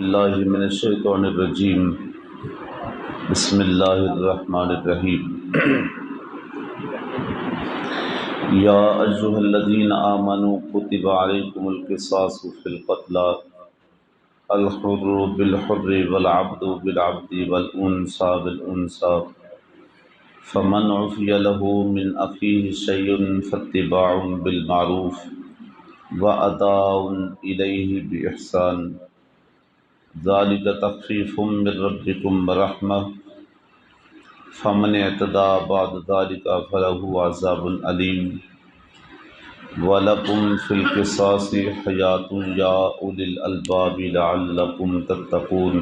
باللہ من الشیطان الرجیم بسم اللہ الرحمن الرحیم یا ایھا الذین آمنوا کتب علیکم القصاص فی القتلی الحر بالحر والعبد بالعبد والانثى بالانثى فمن عفی له من اخیہ شیء فاتباع بالمعروف واداء الیہ بإحسان ذالک تخفیف من ربکم ورحمہ فمن اعتدی بعد ذالک فلہ عذاب علیم وَلَكُمْ فِي الْقِصَاصِ حَیَاةٌ یا اُولی الْأَلْبَابِ لَعَلَّکُمْ تَتَّقُونَ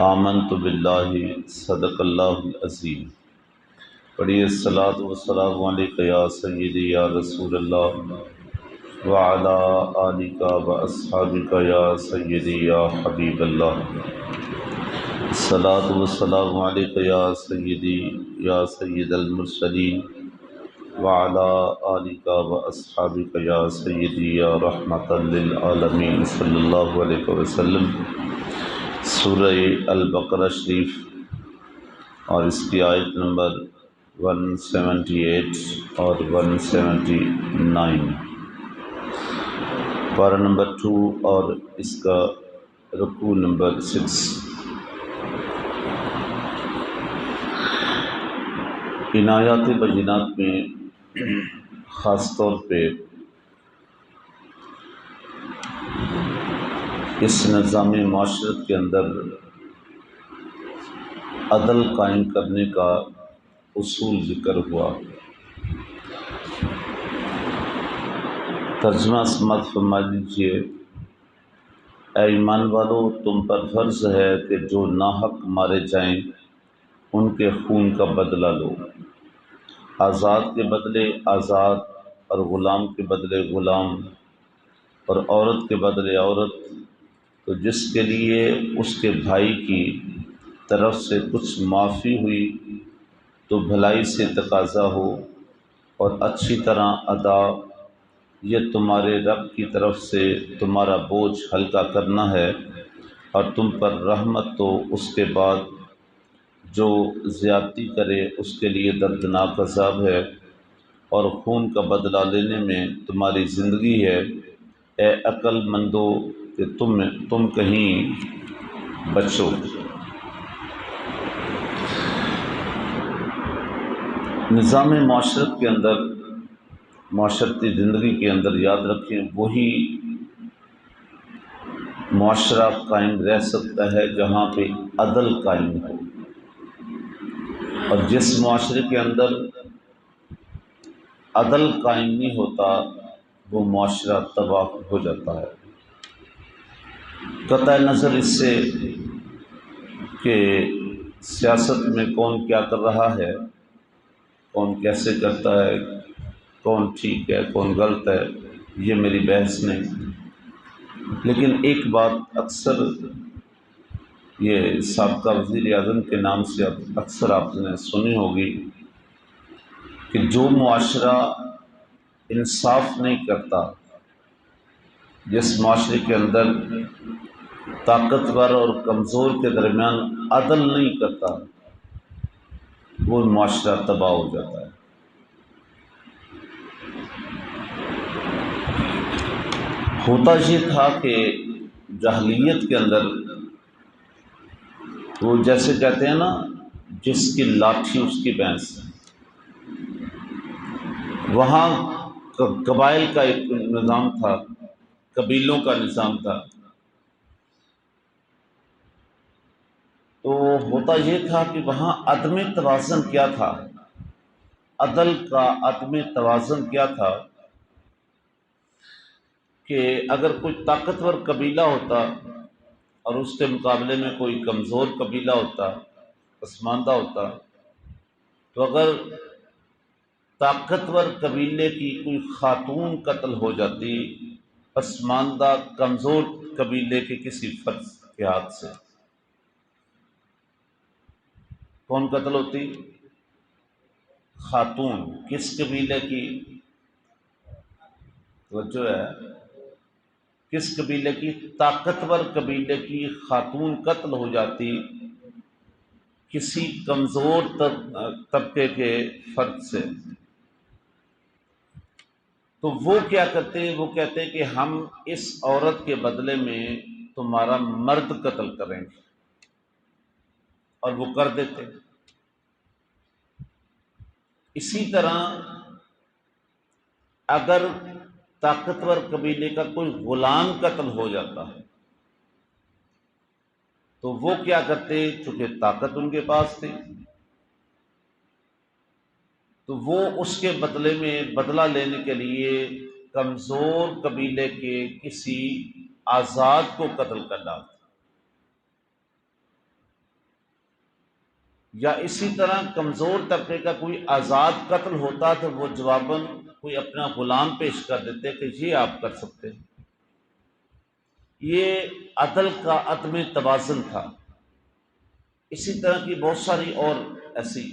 آمنت باللہ صدق اللہ العظیم۔ پڑھیے الصلاۃ والسلام علیک یا سیدی یا رسول اللہ وعلی آلک واصحابک یا سیدی یا حبیب اللہ۔ الصلاۃ والسلام علیک یا سیدی یا سید المرسلین وعلی آلک واصحابک یا سیدی یا رحمۃ للعالمین صلی اللہ علیہ وسلم۔ سورہ البقرہ شریف اور اس کی آیت نمبر 178 اور 179، پارہ نمبر 2 اور اس کا رکوع نمبر 6۔ ان آیات بینات میں خاص طور پہ اس نظام معاشرت کے اندر عدل قائم کرنے کا اصول ذکر ہوا۔ ترجمہ سماعت فرما لیجیے۔ اے ایمان والو، تم پر فرض ہے کہ جو ناحق مارے جائیں ان کے خون کا بدلہ لو، آزاد کے بدلے آزاد اور غلام کے بدلے غلام اور عورت کے بدلے عورت۔ تو جس کے لیے اس کے بھائی کی طرف سے کچھ معافی ہوئی تو بھلائی سے تقاضا ہو اور اچھی طرح ادا، یہ تمہارے رب کی طرف سے تمہارا بوجھ ہلکا کرنا ہے، اور تم پر رحمت تو اس کے بعد جو زیادتی کرے اس کے لیے دردناک عذاب ہے، اور خون کا بدلہ لینے میں تمہاری زندگی ہے۔ اے عقل مندو کہ تم کہیں بچو۔ نظام معاشرت کے اندر، معاشرتی زندگی کے اندر یاد رکھیں وہی معاشرہ قائم رہ سکتا ہے جہاں پہ عدل قائم ہو، اور جس معاشرے کے اندر عدل قائم نہیں ہوتا وہ معاشرہ تباہ ہو جاتا ہے۔ قطع نظر اس سے کہ سیاست میں کون کیا کر رہا ہے، کون کیسے کرتا ہے، کون ٹھیک ہے کون غلط ہے، یہ میری بحث نہیں، لیکن ایک بات اکثر یہ سابقہ وزیر اعظم کے نام سے اکثر آپ نے سنی ہوگی کہ جو معاشرہ انصاف نہیں کرتا، جس معاشرے کے اندر طاقتور اور کمزور کے درمیان عدل نہیں کرتا، وہ معاشرہ تباہ ہو جاتا ہے۔ ہوتا یہ تھا کہ جاہلیت کے اندر وہ جیسے کہتے ہیں نا، جس کی لاٹھی اس کی بھینس، وہاں قبائل کا ایک نظام تھا، قبیلوں کا نظام تھا۔ تو ہوتا یہ تھا کہ وہاں عدم توازن کیا تھا، عدل کا عدم توازن کیا تھا کہ اگر کوئی طاقتور قبیلہ ہوتا اور اس کے مقابلے میں کوئی کمزور قبیلہ ہوتا، پسماندہ ہوتا، تو اگر طاقتور قبیلے کی کوئی خاتون قتل ہو جاتی پسماندہ کمزور قبیلے کے کسی فرد کے ہاتھ سے، کون قتل ہوتی؟ خاتون۔ کس قبیلے کی؟ توجہ ہے، کس قبیلے کی؟ طاقتور قبیلے کی خاتون قتل ہو جاتی کسی کمزور طبقے کے فرد سے، تو وہ کیا کرتے ہیں؟ وہ کہتے ہیں کہ ہم اس عورت کے بدلے میں تمہارا مرد قتل کریں گے، اور وہ کر دیتے۔ اسی طرح اگر طاقتور قبیلے کا کوئی غلام قتل ہو جاتا ہے تو وہ کیا کرتے؟ چونکہ طاقت ان کے پاس تھی تو وہ اس کے بدلے میں بدلہ لینے کے لیے کمزور قبیلے کے کسی آزاد کو قتل کر ڈالتے، یا اسی طرح کمزور طبقے کا کوئی آزاد قتل ہوتا تو وہ جواباً کوئی اپنا غلام پیش کر دیتے کہ یہ آپ کر سکتے ہیں۔ یہ عدل کا عدم توازن تھا۔ اسی طرح کی بہت ساری اور ایسی،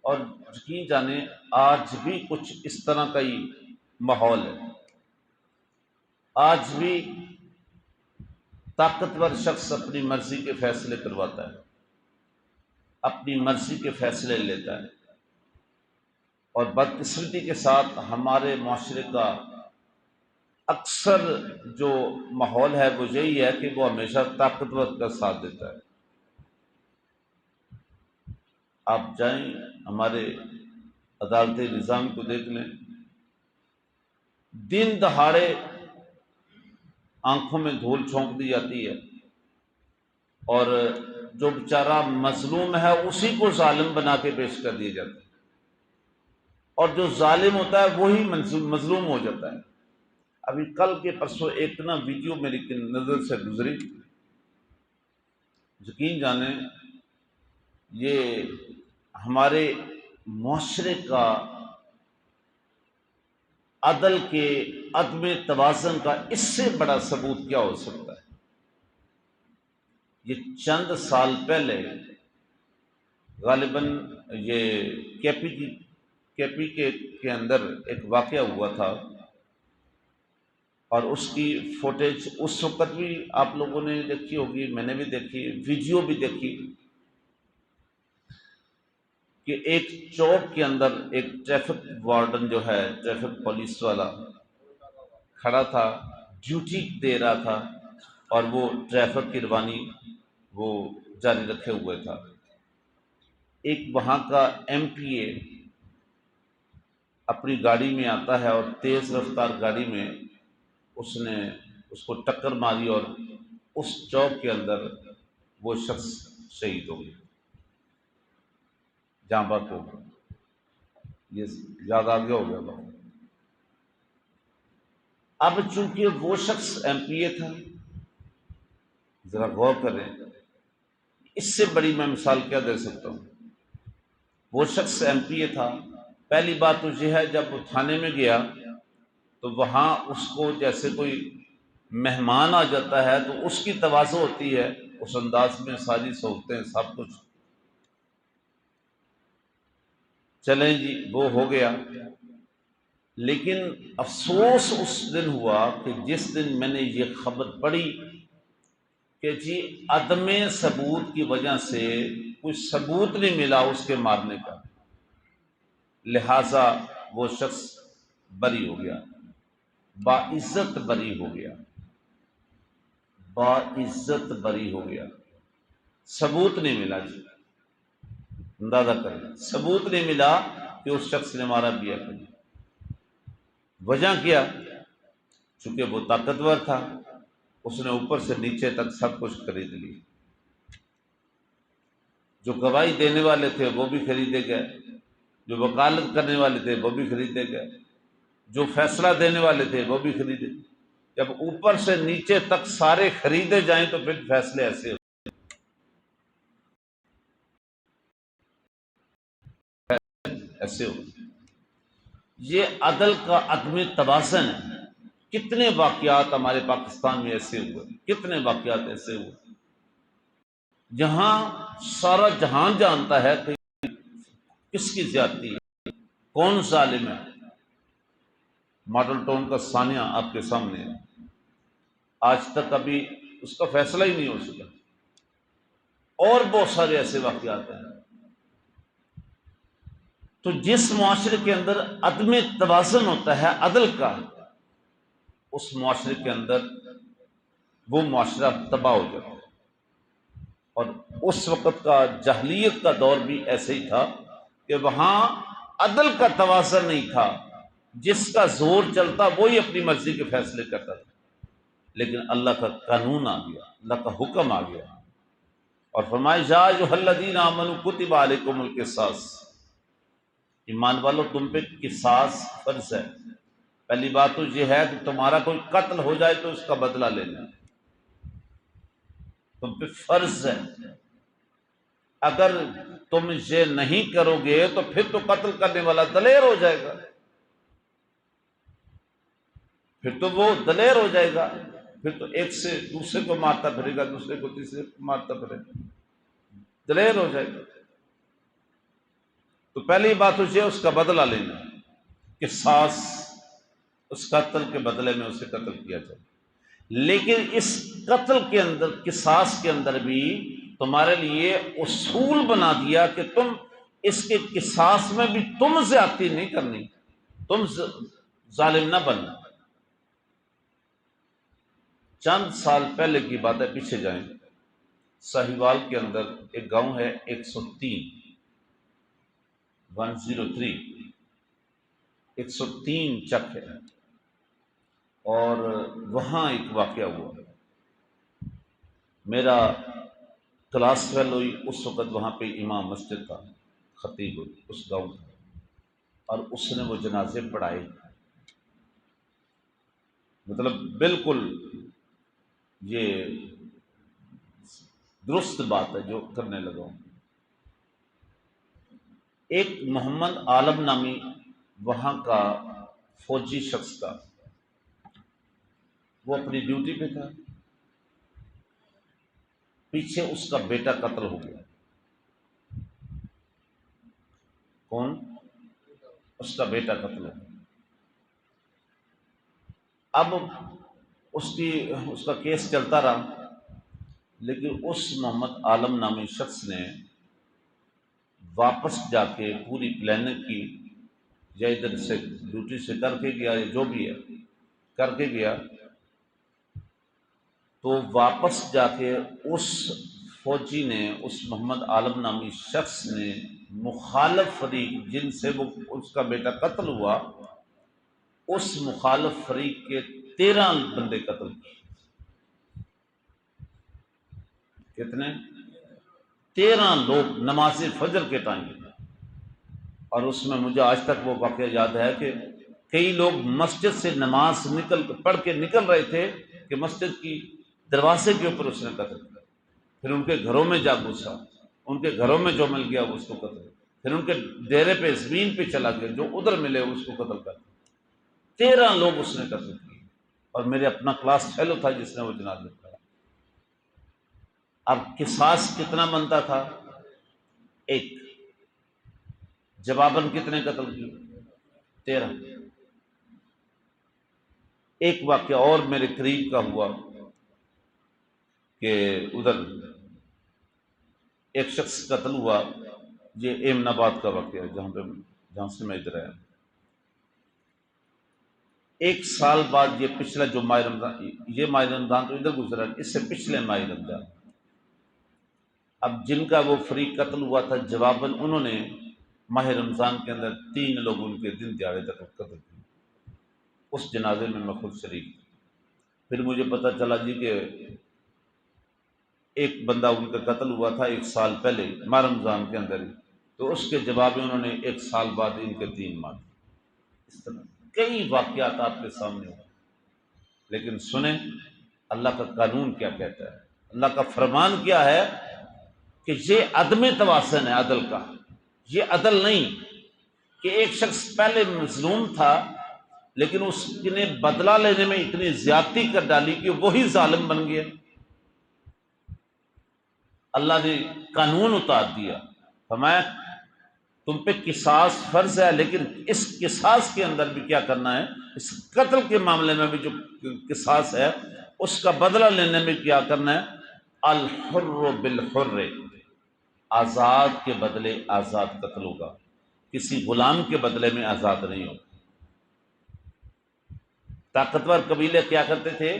اور یقین جانیں آج بھی کچھ اس طرح کا ہی ماحول ہے۔ آج بھی طاقتور شخص اپنی مرضی کے فیصلے کرواتا ہے، اپنی مرضی کے فیصلے لیتا ہے، اور بدقسمتی کے ساتھ ہمارے معاشرے کا اکثر جو ماحول ہے وہ یہی ہے کہ وہ ہمیشہ طاقتور کا ساتھ دیتا ہے۔ آپ جائیں ہمارے عدالت نظام کو دیکھ لیں، دن دہاڑے آنکھوں میں دھول جھونک دی جاتی ہے، اور جو بیچارہ مظلوم ہے اسی کو ظالم بنا کے پیش کر دیا جاتا ہے، اور جو ظالم ہوتا ہے وہی مظلوم ہو جاتا ہے۔ ابھی کل کے پرسوں ایک نا ویڈیو میری نظر سے گزری، یقین جانیں یہ ہمارے معاشرے کا عدل کے عدم توازن کا اس سے بڑا ثبوت کیا ہو سکتا ہے؟ یہ چند سال پہلے غالباً یہ کے پی کے اندر ایک واقعہ ہوا تھا، اور اس کی فوٹیج اس وقت بھی آپ لوگوں نے دیکھی ہوگی، میں نے بھی دیکھی، ویڈیو بھی دیکھی، کہ ایک چوک کے اندر ایک ٹریفک وارڈن جو ہے، ٹریفک پولیس والا کھڑا تھا، ڈیوٹی دے رہا تھا، اور وہ ٹریفک کی روانی وہ جاری رکھے ہوئے تھا۔ ایک وہاں کا ایم پی اے اپنی گاڑی میں آتا ہے، اور تیز رفتار گاڑی میں اس نے اس کو ٹکر ماری، اور اس چوک کے اندر وہ شخص شہید ہو گیا، جہاں بات ہو گئی۔ یہ یاد آ گیا ہوگا بات۔ اب چونکہ وہ شخص ایم پی اے تھا، ذرا غور کریں، اس سے بڑی میں مثال کیا دے سکتا ہوں؟ وہ شخص ایم پی اے تھا، پہلی بات تو یہ ہے جب وہ تھانے میں گیا تو وہاں اس کو جیسے کوئی مہمان آ جاتا ہے تو اس کی تواضع ہوتی ہے، اس انداز میں ساری سہولتیں سب کچھ، چلیں جی وہ ہو گیا۔ لیکن افسوس اس دن ہوا کہ جس دن میں نے یہ خبر پڑھی کہ جی عدم ثبوت کی وجہ سے کوئی ثبوت نہیں ملا اس کے مارنے کا، لہذا وہ شخص بری ہو گیا، باعزت بری ہو گیا، باعزت بری ہو گیا، ثبوت نہیں ملا۔ جی اندازہ کریں، ثبوت نہیں ملا کہ اس شخص نے مارا بھی ہے۔ وجہ کیا؟ چونکہ وہ طاقتور تھا، اس نے اوپر سے نیچے تک سب کچھ خرید لی، جو گواہی دینے والے تھے وہ بھی خریدے گئے، جو وکالت کرنے والے تھے وہ بھی خریدے گئے، جو فیصلہ دینے والے تھے وہ بھی خریدے۔ جب اوپر سے نیچے تک سارے خریدے جائیں تو پھر فیصلے ایسے ہو۔ یہ عدل کا عدم توازن ہے۔ کتنے واقعات ہمارے پاکستان میں ایسے ہوئے، کتنے واقعات ایسے ہوئے جہاں سارا جہان جانتا ہے کہ کس کی زیادتی ہے، کون ظالم ہے۔ ماڈل ٹاؤن کا ثانیہ آپ کے سامنے ہے، آج تک ابھی اس کا فیصلہ ہی نہیں ہو سکا۔ اور بہت سارے ایسے واقعات ہیں۔ تو جس معاشرے کے اندر عدم توازن ہوتا ہے عدل کا، اس معاشرے کے اندر وہ معاشرہ تباہ ہو جاتا ہے۔ اور اس وقت کا جاہلیت کا دور بھی ایسے ہی تھا کہ وہاں عدل کا توازن نہیں تھا، جس کا زور چلتا وہی اپنی مرضی کے فیصلے کرتا تھا۔ لیکن اللہ کا قانون آ گیا، اللہ کا حکم آ گیا، اور فرمایا یا ایھا الذین آمنوا کتب علیکم القصاص، ایمان والو تم پہ قصاص فرض ہے۔ پہلی بات تو یہ ہے کہ تمہارا کوئی قتل ہو جائے تو اس کا بدلہ لینا تم پہ فرض ہے۔ اگر تم یہ نہیں کرو گے تو پھر تو قتل کرنے والا دلیر ہو جائے گا، پھر تو وہ دلیر ہو جائے گا، پھر تو ایک سے دوسرے کو مارتا پھرے گا، دوسرے کو تیسرے کو مارتا پھرے گا، دلیر ہو جائے گا۔ تو پہلی بات تو یہ اس کا بدلہ لینا، قصاص، اس قتل کے بدلے میں اسے قتل کیا جائے۔ لیکن اس قتل کے اندر، قصاص کے اندر بھی تمہارے لیے اصول بنا دیا کہ تم اس کے قصاص میں بھی تم زیادتی نہیں کرنی، تم ظالم نہ بننا۔ چند سال پہلے کی بات ہے، پیچھے جائیں، ساہیوال کے اندر ایک گاؤں ہے 103 103 چک ہے، اور وہاں ایک واقعہ ہوا۔ میرا کلاس فیل ہوئی اس وقت، وہاں پہ امام مسجد تھا، خطیب ہوئی اس گاؤں کا، اور اس نے وہ جنازے پڑھائے۔ مطلب بالکل یہ درست بات ہے جو کرنے لگا ہوں۔ ایک محمد عالم نامی وہاں کا فوجی شخص تھا، وہ اپنی ڈیوٹی پہ تھا، پیچھے اس کا بیٹا قتل ہو گیا۔ کون؟ اس کا بیٹا قتل ہو گیا۔ اب اس کا کیس چلتا رہا، لیکن اس محمد عالم نامی شخص نے واپس جا کے پوری پلاننگ کی، یا ادھر سے ڈیوٹی سے کر کے گیا، یا جو بھی ہے کر کے گیا، تو واپس جا کے اس فوجی نے، اس محمد عالم نامی شخص نے مخالف فریق جن سے وہ اس کا بیٹا قتل ہوا، اس مخالف فریق کے 13 بندے قتل کیے۔ کتنے؟ 13 لوگ نماز فجر کے ٹائم۔ اور اس میں مجھے آج تک وہ واقعہ یاد ہے کہ کئی لوگ مسجد سے نماز پڑھ کے نکل رہے تھے کہ مسجد کی دروازے کے اوپر اس نے قتل کیا، پھر ان کے گھروں میں جا گھسا، ان کے گھروں میں جو مل گیا وہ اس کو قتل، پھر ان کے ڈیرے پہ زمین پہ چلا گیا، جو ادھر ملے اس کو قتل کر۔ 13 لوگ اس نے قتل کیے، اور میرے اپنا کلاس فیلو تھا جس نے وہ جنازے پڑھا۔ اب قصاص کتنا بنتا تھا؟ 1۔ جواباً کتنے قتل کیے؟ 13۔ ایک واقعہ اور میرے قریب کا ہوا کہ ادھر ایک شخص قتل ہوا، یہ ایمن آباد کا واقعہ ہے جہاں سے میں ادھر آیا۔ 1 سال بعد، یہ پچھلا جو ماہ رمضان، یہ ماہ رمضان تو ادھر گزرا، اس سے پچھلے ماہ رمضان، اب جن کا وہ فریق قتل ہوا تھا، جواباً انہوں نے ماہ رمضان کے اندر 3 لوگ ان کے دن دیہڑے تک قتل کیے۔ اس جنازے میں خود شریک تھا۔ پھر مجھے پتہ چلا جی کہ ایک بندہ ان کا قتل ہوا تھا 1 سال پہلے ماہ رمضان کے اندر ہی، تو اس کے جواب میں انہوں نے 1 سال بعد ان کے 3 مار دیے۔ اس طرح کئی واقعات آپ کے سامنے ہوں، لیکن سنیں اللہ کا قانون کیا کہتا ہے، اللہ کا فرمان کیا ہے کہ یہ عدم توازن ہے عدل کا۔ یہ عدل نہیں کہ ایک شخص پہلے مظلوم تھا لیکن اس نے بدلہ لینے میں اتنی زیادتی کر ڈالی کہ وہی ظالم بن گیا۔ اللہ نے قانون اتار دیا، فرمایا تم پہ قصاص فرض ہے، لیکن اس قصاص کے اندر بھی کیا کرنا ہے، اس قتل کے معاملے میں بھی جو قصاص ہے اس کا بدلہ لینے میں کیا کرنا ہے؟ الحر بالحر، آزاد کے بدلے آزاد قتل ہوگا، کسی غلام کے بدلے میں آزاد نہیں ہوگا۔ طاقتور قبیلے کیا کرتے تھے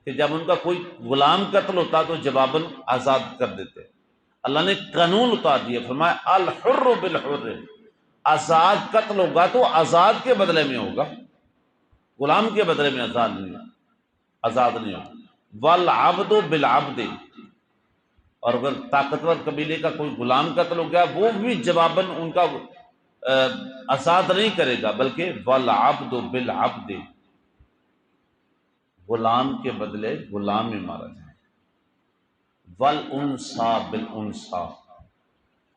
کہ جب ان کا کوئی غلام قتل ہوتا تو جواباً آزاد کر دیتے۔ اللہ نے قانون اتار دیا، فرمایا الحر بالحر، آزاد قتل ہوگا تو آزاد کے بدلے میں ہوگا، غلام کے بدلے میں آزاد نہیں ہوگا۔ والعبد بالعبد، اور اگر طاقتور قبیلے کا کوئی غلام قتل ہو گیا وہ بھی جواباً ان کا آزاد نہیں کرے گا، بلکہ والعبد بالعبد، غلام کے بدلے غلام ہی مارا جائے۔ والانثی بالانثی،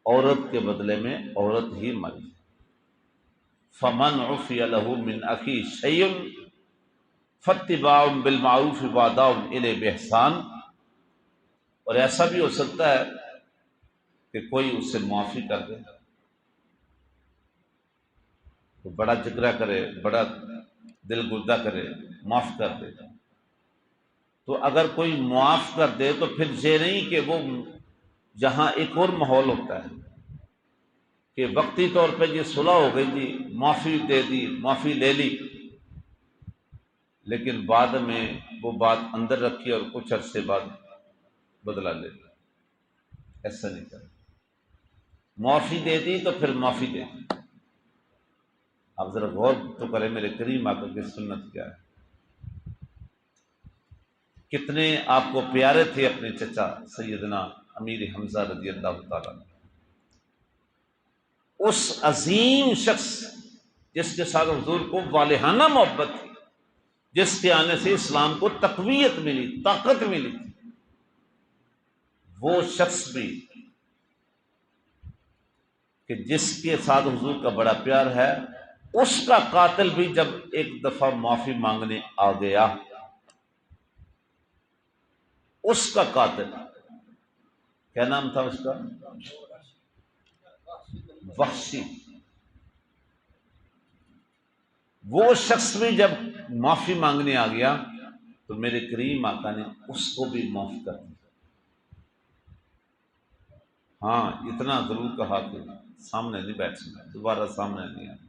عورت کے بدلے میں عورت ہی ماری جائے۔ فمن عفی لہ من اخیہ شیء فاتباع بالمعروف واداء الیہ باحسان، اور ایسا بھی ہو سکتا ہے کہ کوئی اس سے معافی کر دے، تو بڑا جگرا کرے، بڑا دل گردہ کرے، معاف کر دے، تو اگر کوئی معاف کر دے تو پھر یہ نہیں کہ وہ، جہاں ایک اور ماحول ہوتا ہے کہ وقتی طور پہ یہ صلح ہو گئی جی، معافی دے دی، معافی لے لی، لیکن بعد میں وہ بات اندر رکھی اور کچھ عرصے بعد بدلہ لے لیا۔ ایسا نہیں کرنا، معافی دے دی تو پھر معافی دے دی۔ آپ ذرا غور تو کریں میرے کریم آقا کی سنت کیا ہے، کتنے آپ کو پیارے تھے اپنے چچا سیدنا امیر حمزہ رضی اللہ تعالیٰ عنہ، اس عظیم شخص جس کے ساتھ حضور کو والہانہ محبت تھی، جس کے آنے سے اسلام کو تقویت ملی، طاقت ملی تھی، وہ شخص بھی کہ جس کے ساتھ حضور کا بڑا پیار ہے، اس کا قاتل بھی جب ایک دفعہ معافی مانگنے آ گیا، اس کا قاتل، کیا نام تھا اس کا؟ وحشی، وہ شخص بھی جب معافی مانگنے آ گیا تو میرے کریم آقا نے اس کو بھی معاف کر دیا۔ ہاں اتنا ضرور کہا کہ سامنے نہیں بیٹھنا، دوبارہ سامنے نہیں آنا،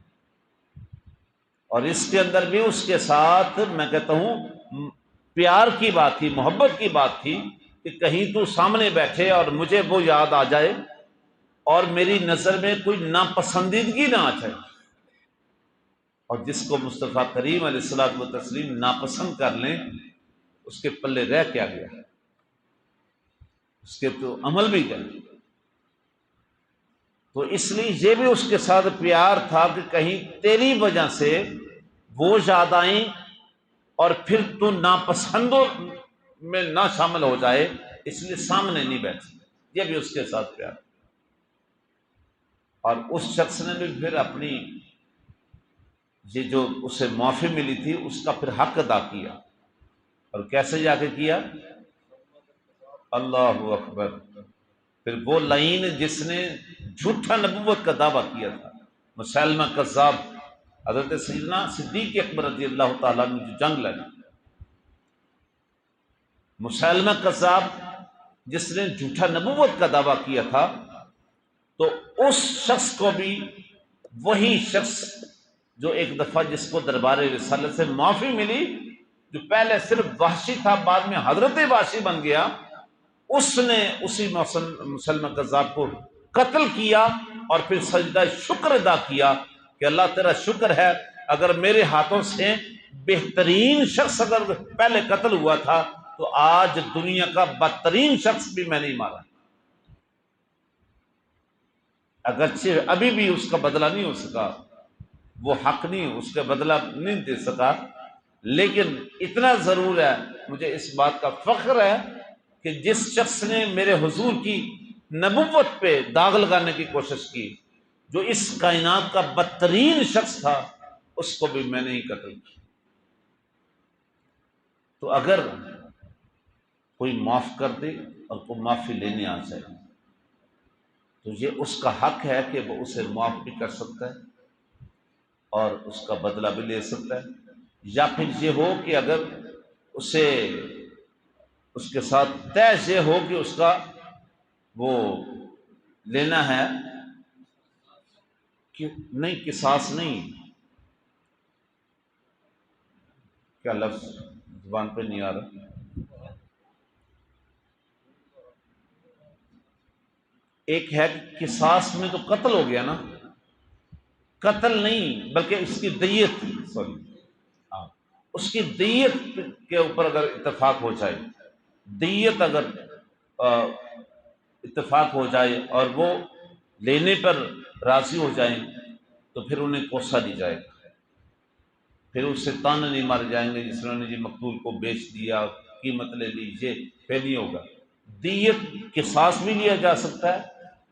اور اس کے اندر بھی اس کے ساتھ میں کہتا ہوں پیار کی بات تھی، محبت کی بات تھی کہ کہیں تو سامنے بیٹھے اور مجھے وہ یاد آ جائے اور میری نظر میں کوئی ناپسندیدگی نہ آ جائے، اور جس کو مصطفیٰ کریم علیہ الصلوۃ والتسلیم ناپسند کر لیں اس کے پلے رہ کیا گیا، اس کے تو عمل بھی گئے۔ تو اس لیے یہ بھی اس کے ساتھ پیار تھا کہ کہیں تیری وجہ سے وہ یاد آئیں اور پھر تو ناپسندوں میں نہ شامل ہو جائے، اس لیے سامنے نہیں بیٹھے، یہ بھی اس کے ساتھ پیار۔ اور اس شخص نے بھی پھر اپنی یہ جو اسے معافی ملی تھی اس کا پھر حق ادا کیا، اور کیسے جا کے کیا؟ اللہ اکبر، پھر وہ لعین جس نے جھوٹا نبوت کا دعویٰ کیا تھا، مسیلمہ کذاب، حضرت سیدنا صدیق اکبر رضی اللہ تعالیٰ نے جو جنگ لڑی، مسیلمہ کذاب جس نے جھوٹا نبوت کا دعویٰ کیا تھا، تو اس شخص کو بھی وہی شخص جو ایک دفعہ جس کو دربار رسالت سے معافی ملی، جو پہلے صرف وحشی تھا بعد میں حضرت وحشی بن گیا، اس نے اسی مسلمہ کذاب کو قتل کیا اور پھر سجدہ شکر ادا کیا کہ اللہ تیرا شکر ہے، اگر میرے ہاتھوں سے بہترین شخص اگر پہلے قتل ہوا تھا تو آج دنیا کا بدترین شخص بھی میں نہیں مارا، اگرچہ ابھی بھی اس کا بدلہ نہیں ہو سکا، وہ حق نہیں، اس کا بدلہ نہیں دے سکا، لیکن اتنا ضرور ہے، مجھے اس بات کا فخر ہے کہ جس شخص نے میرے حضور کی نبوت پہ داغ لگانے کی کوشش کی، جو اس کائنات کا بدترین شخص تھا، اس کو بھی میں نے ہی قتل کیا۔ تو اگر کوئی معاف کر دے اور کوئی معافی لینے آ جائے تو یہ اس کا حق ہے کہ وہ اسے معاف بھی کر سکتا ہے اور اس کا بدلہ بھی لے سکتا ہے، یا پھر یہ ہو کہ اگر اسے اس کے ساتھ طے سے ہو کہ اس کا وہ لینا ہے کہ نہیں، قصاص نہیں، کیا لفظ زبان پہ نہیں آ رہا، ایک ہے قصاص میں تو قتل ہو گیا نا، قتل نہیں بلکہ اس کی دیت، سوری، ہاں، اس کی دیت کے اوپر اگر اتفاق ہو جائے، دیت اگر آ، اتفاق ہو جائے اور وہ لینے پر راضی ہو جائیں تو پھر انہیں کوسا دی جائے گا، پھر اس سے تانے نہیں مارے جائیں گے جس نے جی مقتول کو بیچ دیا، قیمت لے لیجیے، پھر نہیں ہوگا۔ دیت قصاص بھی لیا جا سکتا ہے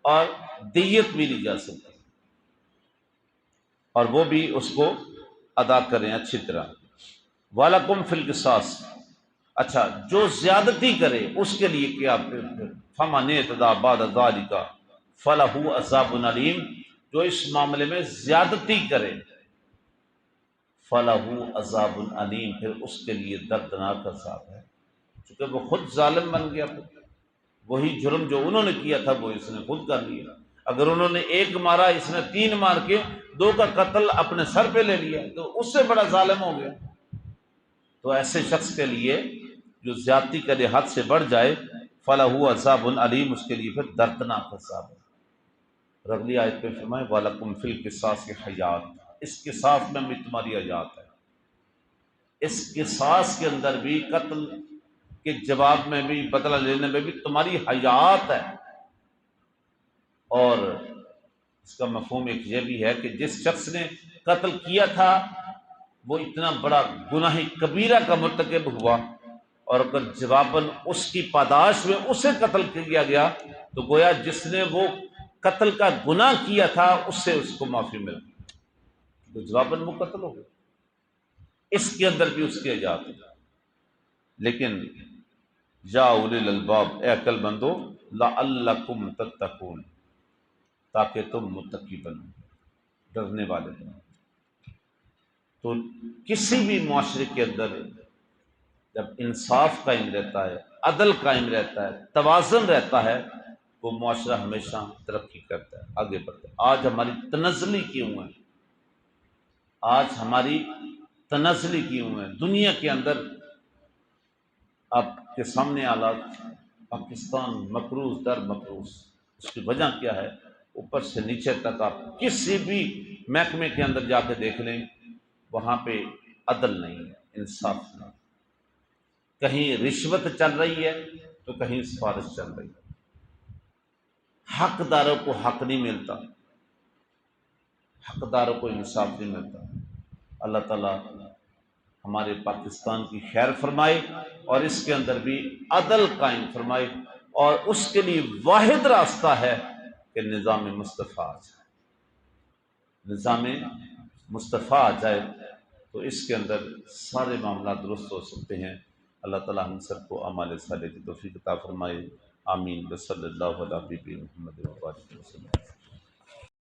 اور دیت بھی لی جا سکتی ہے، اور وہ بھی اس کو ادا کریں اچھی طرح۔ وَلَكُمْ فِي الْقِصَاصِ، اچھا جو زیادتی کرے اس کے لیے کیا، فَمَنِ اعْتَدَىٰ بَعْدَ ذَٰلِكَ فَلَهُ عَذَابٌ أَلِيمٌ، جو اس معاملے میں زیادتی کرے، فَلَهُ عَذَابٌ أَلِيمٌ، پھر اس کے لیے دردناک عذاب ہے، چونکہ وہ خود ظالم بن گیا، وہی جرم جو انہوں نے کیا تھا وہ اس نے خود کر لیا۔ اگر انہوں نے ایک مارا، اس نے 3 مار کے 2 کا قتل اپنے سر پہ لے لیا تو اس سے بڑا ظالم ہو گیا۔ تو ایسے شخص کے لیے جو زیادتی کرے، حد سے بڑھ جائے، فَلَهُ عَذَابٌ أَلِيمٌ، اس کے لیے پھر دردناک عذاب ہے۔ اور اگلی آیت پہ فرمائے وَلَكُمْ فِي الْقِصَاصِ حَیَاتٌ، اس قصاص میں بھی تمہاری حیات ہے، اس قصاص کے اندر بھی، قتل کے جواب میں بھی، بدلہ لینے میں بھی تمہاری حیات ہے۔ اور اس کا مفہوم ایک یہ بھی ہے کہ جس شخص نے قتل کیا تھا وہ اتنا بڑا گناہ کبیرہ کا مرتکب ہوا، اور اگر جواباً اس کی پاداش میں اسے قتل کیا گیا تو گویا جس نے وہ قتل کا گناہ کیا تھا اس سے اس کو معافی مل گئی، تو جواباً وہ قتل ہو گیا، اس کے اندر بھی اس کی حیات ہے۔ لیکن یا اولی الالباب، اے عقل مندو، لعلکم تتقون، تاکہ تم متقی بنو، ڈرنے والے بنو۔ تو کسی بھی معاشرے کے اندر جب انصاف قائم رہتا ہے، عدل قائم رہتا ہے، توازن رہتا ہے، وہ معاشرہ ہمیشہ ترقی کرتا ہے، آگے بڑھتا ہے۔ آج ہماری تنزلی کیوں ہے؟ آج ہماری تنزلی کیوں ہے؟ دنیا کے اندر آپ کے سامنے حالات، پاکستان مقروض در مقروض، اس کی وجہ کیا ہے؟ اوپر سے نیچے تک آپ کسی بھی محکمے کے اندر جا کے دیکھ لیں، وہاں پہ عدل نہیں ہے، انصاف نہیں، کہیں رشوت چل رہی ہے تو کہیں سفارش چل رہی ہے، حقداروں کو حق نہیں ملتا، حقداروں کو انصاف نہیں ملتا۔ اللہ تعالیٰ ہمارے پاکستان کی خیر فرمائے اور اس کے اندر بھی عدل قائم فرمائے، اور اس کے لیے واحد راستہ ہے کہ نظام مصطفیٰ آ جائے، نظام مصطفیٰ آ جائے تو اس کے اندر سارے معاملات درست ہو سکتے ہیں۔ اللہ تعالیٰ ہم سب کو اعمال صالح کی توفیق عطا فرمائے، آمین، صلی اللہ علیہ محمد وسلم۔